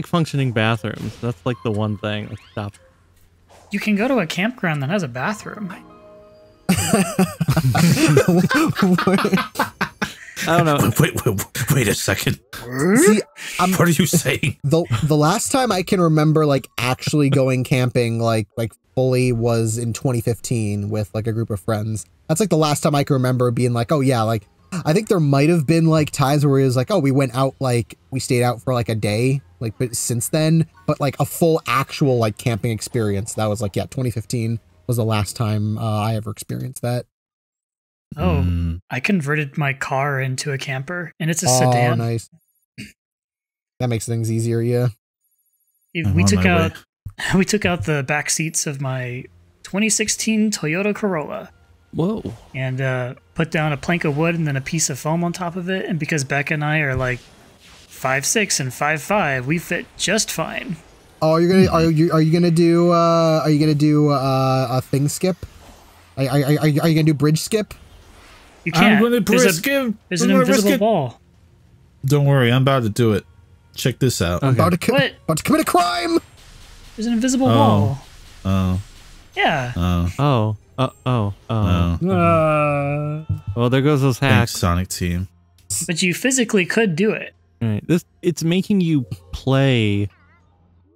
functioning bathrooms. That's like the one thing that stops. You can go to a campground that has a bathroom. I don't know. Wait a second. See, what are you saying? The last time I can remember like actually going camping like fully was in 2015 with like a group of friends. That's like the last time I can remember being like, oh yeah, like I think there might have been like times where it was like, oh, we went out, like we stayed out for like a day, like, but since then, but like a full actual like camping experience, that was like, yeah, 2015 was the last time I ever experienced that. Oh, I converted my car into a camper, and it's a sedan. Oh, nice. That makes things easier, yeah. We took out the back seats of my 2016 Toyota Corolla. Whoa. And put down a plank of wood and then a piece of foam on top of it. And because Becca and I are like 5'6" and 5'5", we fit just fine. Oh, are you gonna do a thing skip? Are you gonna do bridge skip? You can't. I'm gonna bridge skip. There's an invisible wall. Don't worry, I'm about to do it. Check this out. Okay. I'm about to commit a crime. There's an invisible wall. Oh. Yeah. Oh. Well, there goes those hacks. Thanks, Sonic Team. But you physically could do it. Right. It's making you play.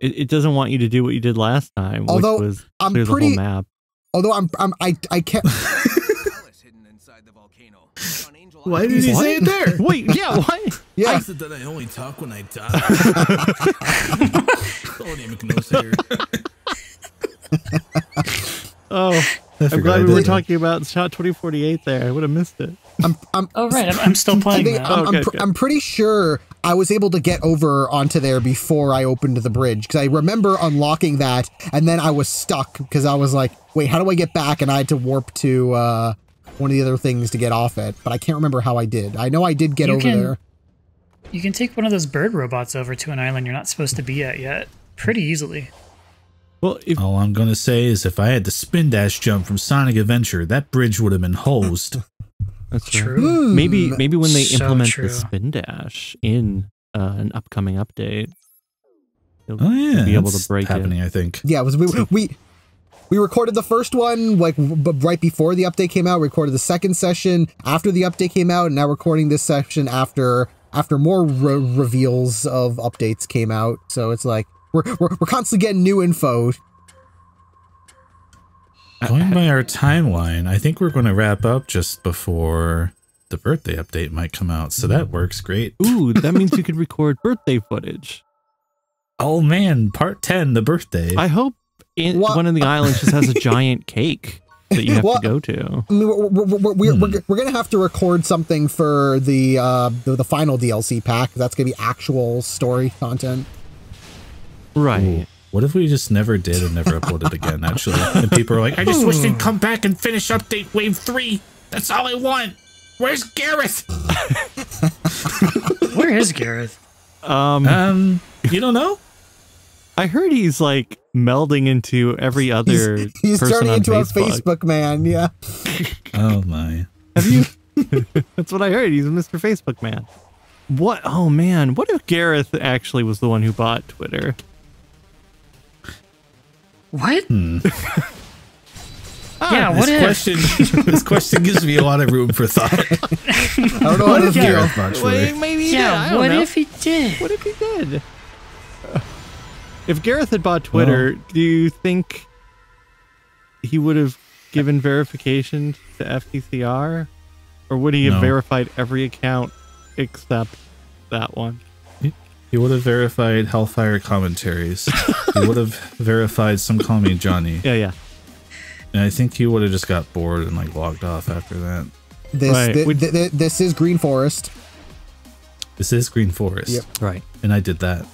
It doesn't want you to do what you did last time, which was clear the whole map. Although I can't. Why did he say it there? Wait, yeah, why? Yeah. I said that I only talk when I die. Oh, I'm forgot glad I we were did. talking about Shot 2048 there. I would have missed it. Oh right, I'm still I playing think that. Okay, good. I'm pretty sure I was able to get over onto there before I opened the bridge because I remember unlocking that and then I was stuck because I was like, wait, how do I get back? And I had to warp to one of the other things to get off it, but I can't remember how I did. I know I did get over there. You can take one of those bird robots over to an island you're not supposed to be at yet pretty easily. Well, if All I'm going to say is if I had the spin dash jump from Sonic Adventure, that bridge would have been hosed. that's True. maybe when they So implement true. the spin dash in an upcoming update, you'll Oh, yeah. be able that's to break happening, it. I think. Yeah, it was we recorded the first one like right before the update came out. Recorded the second session after the update came out, and now recording this session after more reveals of updates came out. So it's like we're constantly getting new info. Going by our timeline, I think we're going to wrap up just before the birthday update might come out. So that works great. Ooh, that means you could record birthday footage. Oh man, part 10, the birthday. I hope What? one of the islands just has a giant cake that you have What? to go to. I mean, we're gonna have to record something for the final DLC pack. That's gonna be actual story content. Right. Ooh, what if we just never did and never uploaded again, actually? And people are like, I just wish they'd come back and finish update wave 3. That's all I want. Where's Gareth? Where is Gareth? You don't know? I heard he's like melding into every other He's person turning on into Facebook. a Facebook man. Yeah. Oh my. Have you? That's what I heard. He's Mr. Facebook man. What? Oh man. What if Gareth actually was the one who bought Twitter? What? Hmm. Yeah, what if? This question gives me a lot of room for thought. I don't know how to feel. Gareth bought Twitter? Maybe he did. I Yeah, don't what know. if he did? What if he did? If Gareth had bought Twitter, do you think he would have given verification to FTCR? Or would he have No. verified every account except that one? He would have verified Hellfire commentaries. He would have verified Some Call Me Johnny. Yeah. And I think he would have just got bored and like logged off after that. This is Green Forest. This is Green Forest. Yep. Right. And I did that.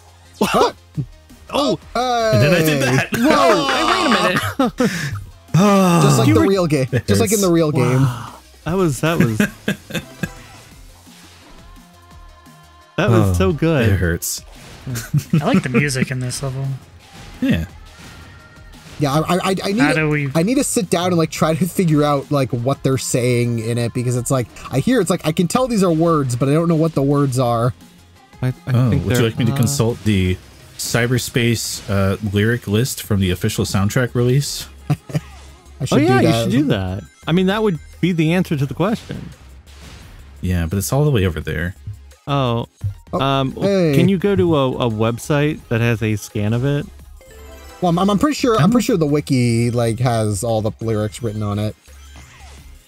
Oh, And then I did that. Whoa! wait a minute. Just like You the were- real game. Just like in the real game. That was that was Oh, so It good. hurts. I like the music in this level. Yeah. Yeah, I How do we? need to sit down and like try to figure out like what they're saying in it because it's like I can tell these are words, but I don't know what the words are. I Oh, think would you they're- like me to consult the cyberspace lyric list from the official soundtrack release? I should Oh yeah, do you that. should do that. I mean, that would be the answer to the question. Yeah, but it's all the way over there. Oh, hey. can you go to a website that has a scan of it? Well, I'm pretty sure the wiki like has all the lyrics written on it.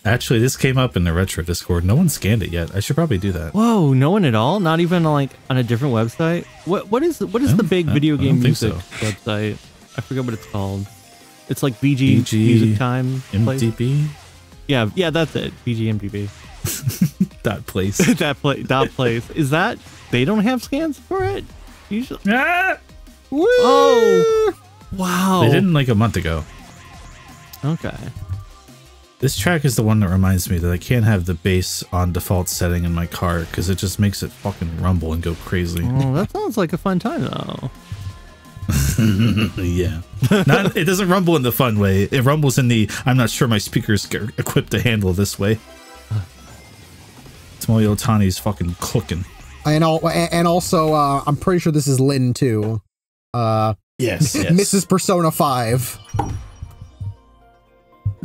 Actually, this came up in the Retro Discord. No one scanned it yet. I should probably do that. Whoa, no one at all? Not even like on a different website? What is the big video I don't game think music so. website? I forget what it's called. It's like VG, VG Music Time. place? MDB? Yeah, that's it. VGMDB. That place. Dot place. Is that they don't have scans for it? Usually. Woo! Oh. Wow. They didn't like a month ago. Okay. This track is the one that reminds me that I can't have the bass on default setting in my car because it just makes it fucking rumble and go crazy. Oh, that sounds like a fun time though. Yeah. It doesn't rumble in the fun way. It rumbles in the I'm not sure my speaker's equipped to handle this way. Tomoyo Otani's fucking cooking. And also I'm pretty sure this is Lynn too. Yes. Mrs. Persona 5.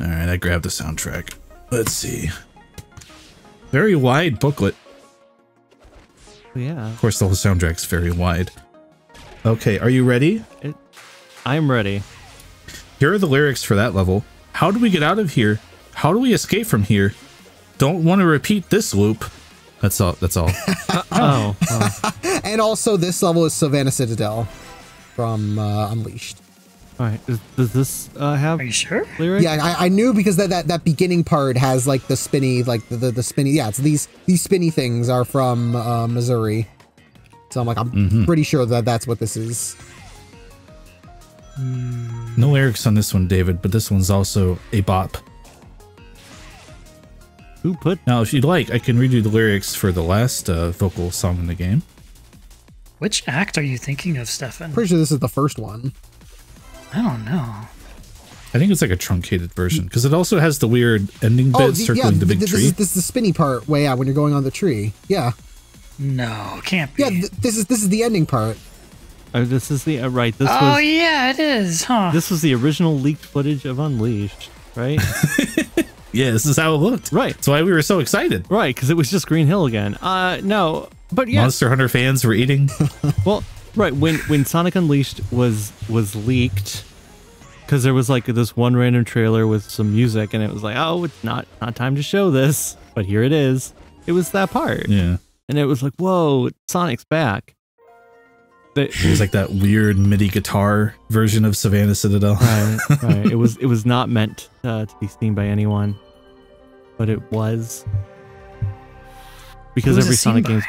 All right, I grabbed the soundtrack. Let's see. Very wide booklet. Yeah. Of course, the whole soundtrack's very wide. Okay, are you ready? I'm ready. Here are the lyrics for that level. How do we get out of here? How do we escape from here? don't want to repeat this loop. That's all. That's all. Oh. And also, this level is Savannah Citadel from Unleashed. All right. Does this have Are you sure? lyrics? Yeah, I knew because that beginning part has like the spinny, like the spinny. Yeah, it's these spinny things are from Missouri. So I'm like, I'm pretty sure that that's what this is. No lyrics on this one, David, but this one's also a bop. Who put? Now, if you'd like, I can read you the lyrics for the last vocal song in the game. Which act are you thinking of, Stefan? Pretty sure this is the first one. I don't know. I think it's like a truncated version because it also has the weird ending bit circling the big tree. This is the spinny part way out when you're going on the tree. Yeah, No, can't be. yeah. This is the ending part. This is the right. This Oh was yeah, it is, huh? this was the original leaked footage of Unleashed, right? Yeah, this is how it looked. Right. That's why we were so excited. Right, because it was just Green Hill again. No, but yeah. Monster Hunter fans were eating. Well, right when Sonic Unleashed was leaked, because there was like this one random trailer with some music, and it was like, oh, it's not time to show this, but here it is. It was that part, Yeah. and it was like, whoa, Sonic's back. It was like that weird MIDI guitar version of Savannah Citadel. Right. It was not meant to be seen by anyone, but it was. Because Who was every it seen Sonic by? game's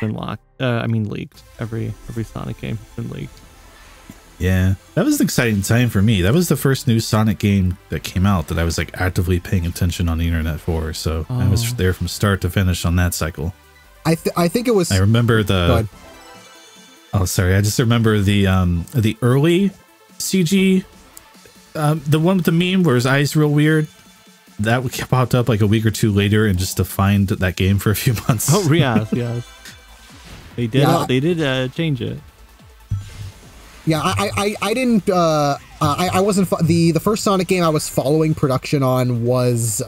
been leaked. Every Sonic game has been leaked. Yeah, that was an exciting time for me. That was the first new Sonic game that came out that I was like actively paying attention on the internet for. So I was there from start to finish on that cycle. I think it was. I remember Go the. ahead. Oh, sorry. I just remember the early CG, the one with the meme where his eyes real weird. That popped up like a week or two later and just defined that game for a few months. Oh yes. They did. Yeah. They did change it. Yeah, I didn't. I wasn't the first Sonic game I was following production on was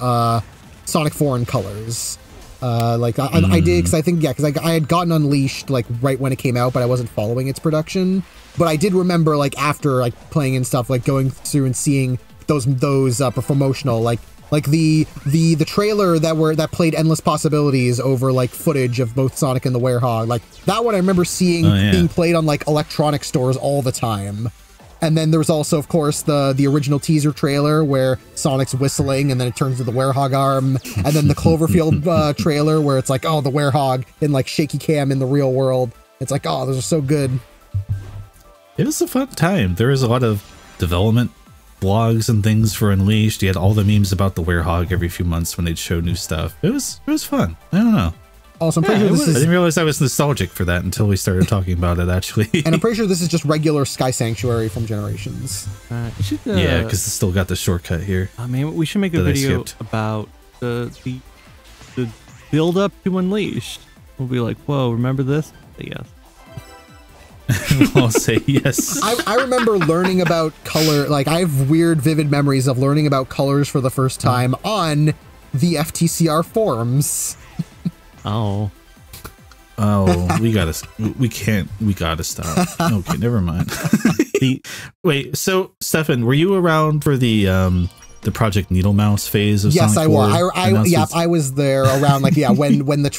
Sonic 4 in colors. I did because I think because I had gotten Unleashed like right when it came out, but I wasn't following its production. But I did remember like after like playing and stuff, like going through and seeing those promotional like the trailer that played Endless Possibilities over like footage of both Sonic and the Werehog. Like that one I remember seeing being played on like electronic stores all the time. And then there was also, of course, the original teaser trailer where Sonic's whistling and then it turns to the Werehog arm. And then the Cloverfield trailer where it's like, oh, the Werehog in like shaky cam in the real world. It's like, oh, those are so good. It was a fun time. There was a lot of development blogs and things for Unleashed. You had all the memes about the Werehog every few months when they'd show new stuff. It was fun. I don't know. Also, I'm pretty sure this I is, didn't realize I was nostalgic for that until we started talking about it, actually. and I'm pretty sure this is just regular Sky Sanctuary from Generations. You should, Yeah, because it's still got the shortcut here. I mean, we should make a that I video skipped. about the build up to Unleashed. We'll be like, whoa, remember this? Yes. I'll say yes. I remember learning about color. Like I have weird, vivid memories of learning about colors for the first time on the FTCR forums. Oh. Oh, we gotta stop. Okay, never mind. Wait, so Stefan, were you around for the Project Needle Mouse phase of Yes, Sonic I 4 was. announcements? I was there around like when the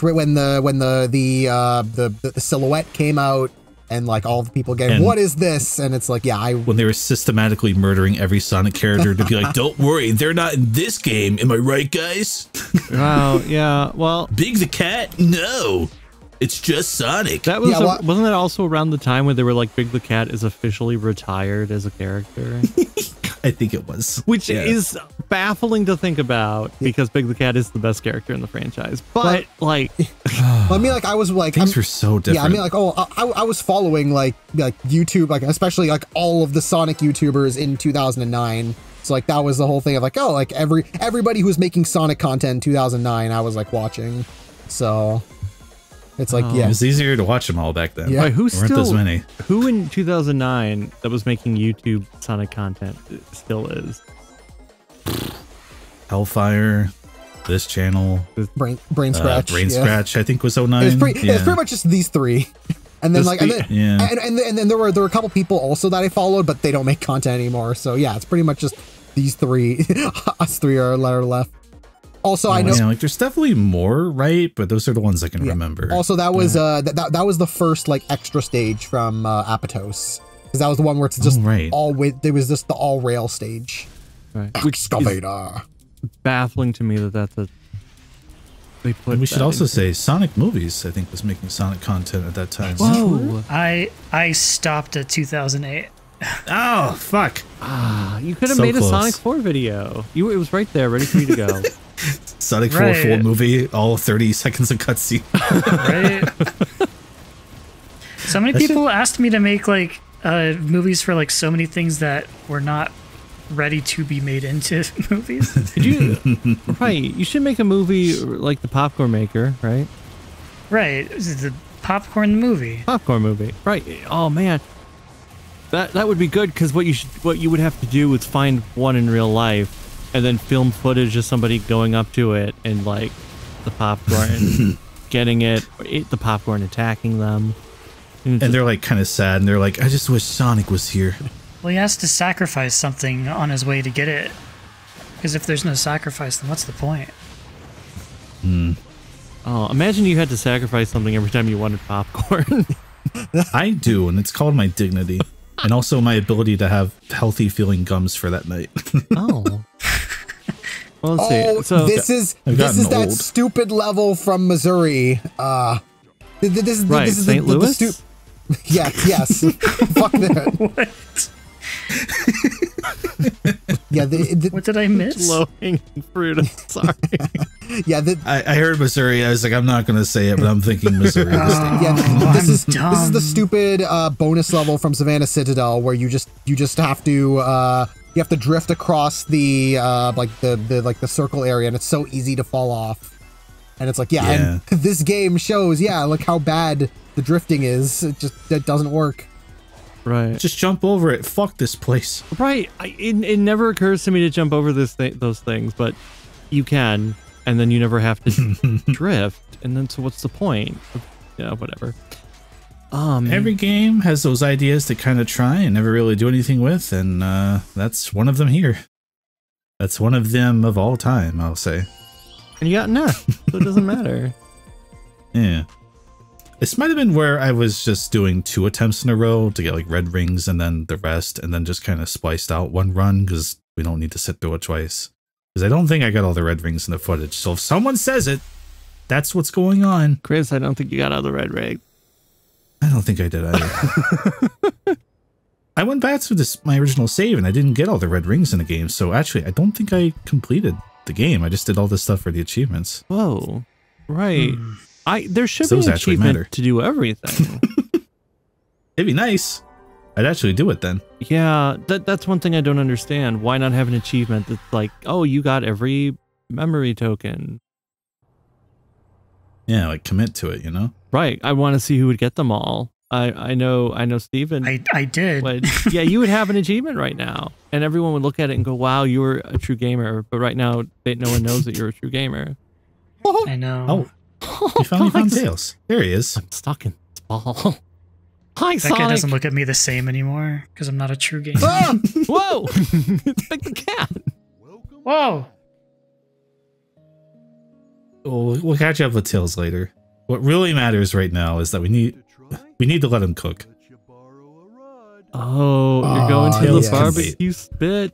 silhouette came out and like all the people getting what is this? And it's like when they were systematically murdering every Sonic character to be like, don't worry, they're not in this game. Am I right, guys? Wow. Yeah. Well, Big the Cat? No, it's just Sonic. that was Yeah, wasn't that also around the time where they were like, Big the Cat is officially retired as a character, I think it was. which Yeah. is baffling to think about because Big the Cat is the best character in the franchise. But like, I mean, like I was like Things were so different. Yeah, I mean, like, I was following like YouTube, like especially like all of the Sonic YouTubers in 2009. So like that was the whole thing of like, oh, like everybody who was making Sonic content in 2009, I was like watching. So it's like, It yeah, was easier to watch them all back then. Yeah. wait, who There weren't as many. who in 2009 that was making YouTube Sonic content still is? Hellfire, this channel, brain scratch, Brain yeah. Scratch, I think was 09. It's pretty much just these three. And then Just like, and then, yeah. and then there were a couple people also that I followed, but they don't make content anymore. So yeah, it's pretty much just these three. Us three are left. Also, I know. Yeah, like there's definitely more, right? But those are the ones I can remember. Also, that was that was the first like extra stage from Apatos, because that was the one where it's just all with. There was just the all rail stage. Right. Excavator. Baffling to me that that's a. They put. And we should also say Sonic Movies, I think, was making Sonic content at that time. Whoa! I stopped at 2008. Oh fuck! Ah, you could have So made close. a Sonic 4 video. It was right there, ready for you to go. Sonic 4 full movie, all 30 seconds of cutscene. Right. So many people asked me to make like movies for like so many things that were not ready to be made into movies. Did you? Right. You should make a movie like the Popcorn Maker, right? Right. This is the popcorn movie. Popcorn movie. Right. Oh man. That would be good, because what you would have to do is find one in real life and then film footage of somebody going up to it and like the popcorn getting the popcorn attacking them. And they're like kind of sad, and they're like, I just wish Sonic was here. Well, he has to sacrifice something on his way to get it. Because if there's no sacrifice, then what's the point? Oh, imagine you had to sacrifice something every time you wanted popcorn. I do, and it's called my dignity. And also my ability to have healthy feeling gums for that night. Oh. Well, let's see. So this is that old. stupid level from Missouri. This is St. Louis? Yes. Fuck that. What? Yeah. What did I miss? low-hanging fruit. I'm sorry. Yeah. I heard Missouri. I was like, I'm not going to say it, but I'm thinking Missouri. Yeah, this is dumb. the stupid bonus level from Savannah Citadel where you just have to drift across the the circle area, and it's so easy to fall off. And it's like, and this game shows, look how bad the drifting is. It doesn't work. Right. Just jump over it. Fuck this place. Right. It never occurs to me to jump over those things, but you can, and then you never have to drift. And then, so what's the point? Yeah, whatever. Every game has those ideas to kind of try and never really do anything with, and that's one of them here. That's one of them of all time, I'll say. And you got an F, so it doesn't matter. Yeah. This might have been where I was just doing 2 attempts in a row to get like red rings and then the rest, and then just kind of spliced out one run because we don't need to sit through it twice. Because I don't think I got all the red rings in the footage. So if someone says it, that's what's going on. Chris, I don't think you got all the red ring. I don't think I did either. I went back to my original save and I didn't get all the red rings in the game. So actually, I don't think I completed the game. I just did all this stuff for the achievements. Whoa. Right. There should be Those an actually achievement matter. to do everything. It'd be nice. I'd actually do it then. Yeah, that's one thing I don't understand. Why not have an achievement that's like, oh, you got every memory token? Yeah, like commit to it, you know? Right. I want to see who would get them all. I know Steven. I did. Yeah, you would have an achievement right now, and everyone would look at it and go, wow, you're a true gamer. But right now, no one knows that you're a true gamer. I know. Oh, you finally found Tails. There he is. I'm stuck in this ball. Hi, That Sonic. guy doesn't look at me the same anymore because I'm not a true gamer. Whoa! It's like the cat. Whoa! We'll catch up with Tails later. What really matters right now is that we need to let him cook. Oh, you're going to the Tails barbecue spit.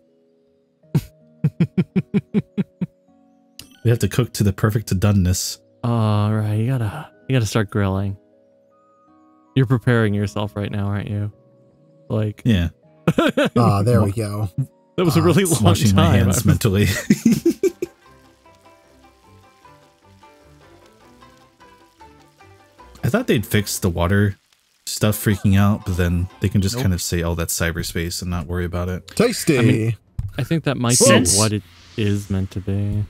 We have to cook to the perfect doneness. All right, you gotta start grilling. You're preparing yourself right now, aren't you? Like, Yeah. There we go. that was a really long Washing time. my hands mentally. I thought they'd fix the water stuff freaking out, but then they can just kind of say, oh, that's cyberspace and not worry about it. Tasty. I think that might be Since- what it is meant to be.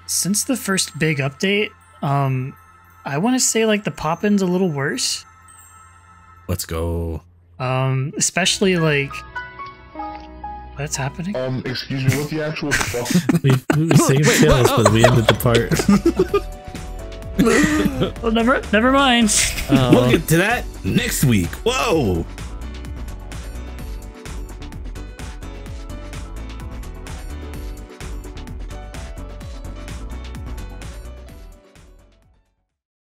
Since the first big update, I want to say like the pop-in's a little worse. Let's go. Especially like what's happening? Excuse me, what the actual fuck? We saved Tails, but we ended the part. Well, never mind. We'll get to that next week. Whoa!